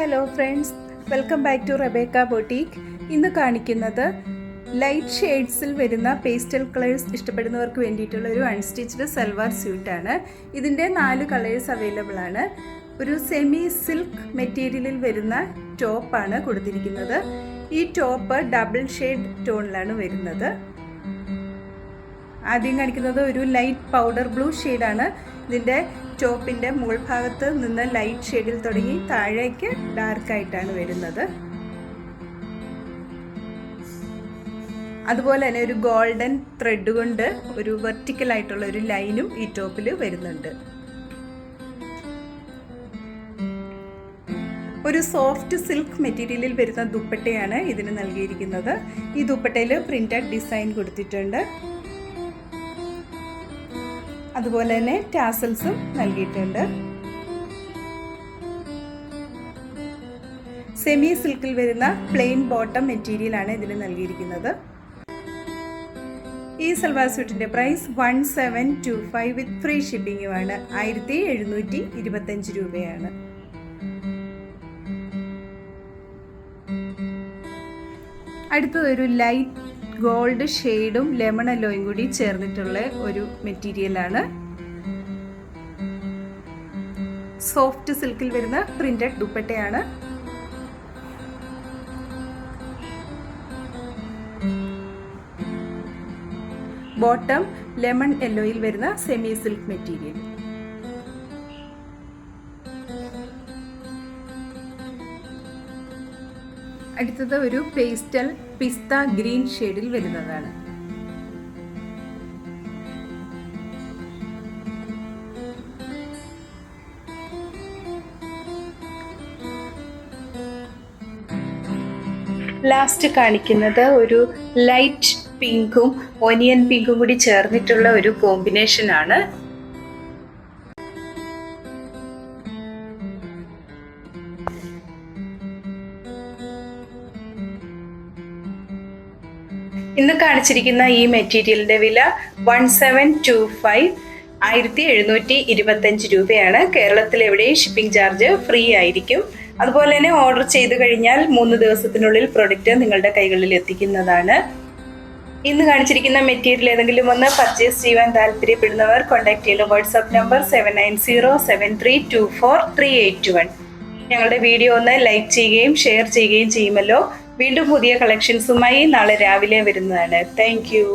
Hello friends, welcome back to Rebecca boutique. ഇന്ന് കാണിക്കുന്നത് light ഷെയ്ഡ്സിൽ വരുന്ന പേസ്റ്റൽ കളേഴ്സ് ഇഷ്ടപ്പെടുന്നവർക്ക് വേണ്ടിയിട്ടുള്ള ഒരു അൺസ്റ്റിച്ച്ഡ് സൽവാർ സ്യൂട്ടാണ്. ഇതിൻ്റെ 4 കളേഴ്സ് അവൈലബിൾ ആണ്. ഒരു സെമി സിൽക്ക് മെറ്റീരിയലിൽ വരുന്ന ടോപ്പാണ് കൊടുത്തിരിക്കുന്നത്. ഈ ടോപ്പ് ഡബിൾ ഷെയ്ഡ് ടോണിലാണ് വരുന്നത്. ആദ്യം കാണിക്കുന്നത് ഒരു ലൈറ്റ് പൗഡർ ബ്ലൂ ഷെയ്ഡാണ്. ഇതിൻ്റെ ടോപ്പിൻ്റെ മുകൾ ഭാഗത്ത് നിന്ന് ലൈറ്റ് ഷെയ്ഡിൽ തുടങ്ങി താഴേക്ക് ഡാർക്കായിട്ടാണ് വരുന്നത്. അതുപോലെ തന്നെ ഒരു ഗോൾഡൻ ത്രെഡ് കൊണ്ട് ഒരു വെർട്ടിക്കലായിട്ടുള്ള ഒരു ലൈനും ഈ ടോപ്പിൽ വരുന്നുണ്ട്. ഒരു സോഫ്റ്റ് സിൽക്ക് മെറ്റീരിയലിൽ വരുന്ന ദുപ്പട്ടയാണ് ഇതിന് നൽകിയിരിക്കുന്നത്. ഈ ദുപ്പട്ടയിൽ പ്രിന്റഡ് ഡിസൈൻ കൊടുത്തിട്ടുണ്ട്. അതുപോലെ തന്നെ ടാസൽസും നൽകിയിട്ടുണ്ട്. സെമി സിൽക്കിൽ വരുന്ന പ്ലെയിൻ ബോട്ടം മെറ്റീരിയലാണ് ഇതിന് നൽകിയിരിക്കുന്നത്. ഈ സൽവാർ സ്യൂട്ടിന്റെ പ്രൈസ് 1725 വിത്ത് ഫ്രീ ഷിപ്പിംഗുമാണ്. 1725 രൂപയാണ്. അടുത്തതൊരു ലൈറ്റ് ഗോൾഡ് ഷെയ്ഡും ലെമൺ യെല്ലോയും കൂടി ചേർന്നിട്ടുള്ള ഒരു മെറ്റീരിയലാണ്. സോഫ്റ്റ് സിൽക്കിൽ വരുന്ന പ്രിന്റഡ് ദുപ്പട്ടയാണ്. ബോട്ടം ലെമൺ യെല്ലോയിൽ വരുന്ന സെമി സിൽക്ക് മെറ്റീരിയൽ. അടുത്തത് ഒരു പേസ്റ്റൽ പിസ്ത ഗ്രീൻ ഷെയ്ഡിൽ വരുന്നതാണ്. ലാസ്റ്റ് കാണിക്കുന്നത് ഒരു ലൈറ്റ് പിങ്കും ഓനിയൻ പിങ്കും കൂടി ചേർന്നിട്ടുള്ള ഒരു കോമ്പിനേഷൻ ആണ്. ഇന്ന് കാണിച്ചിരിക്കുന്ന ഈ മെറ്റീരിയലിന്റെ വില 1725 1725 രൂപയാണ്. കേരളത്തിൽ എവിടെയും ഷിപ്പിംഗ് ചാർജ് ഫ്രീ ആയിരിക്കും. അതുപോലെ തന്നെ ഓർഡർ ചെയ്ത് കഴിഞ്ഞാൽ 3 ദിവസത്തിനുള്ളിൽ പ്രൊഡക്റ്റ് നിങ്ങളുടെ കൈകളിൽ എത്തിക്കുന്നതാണ്. ഇന്ന് കാണിച്ചിരിക്കുന്ന മെറ്റീരിയൽ ഏതെങ്കിലും ഒന്ന് പർച്ചേസ് ചെയ്യുവാൻ താല്പര്യപ്പെടുന്നവർ കോൺടാക്ട് ചെയ്യുന്ന വാട്സ്ആപ്പ് നമ്പർ 7907324381. ഞങ്ങളുടെ വീഡിയോ ഒന്ന് ലൈക്ക് ചെയ്യുകയും ഷെയർ ചെയ്യുകയും ചെയ്യുമല്ലോ. വീണ്ടും പുതിയ കളക്ഷൻസുമായി നാളെ രാവിലെ വരുന്നതാണ്. Thank you.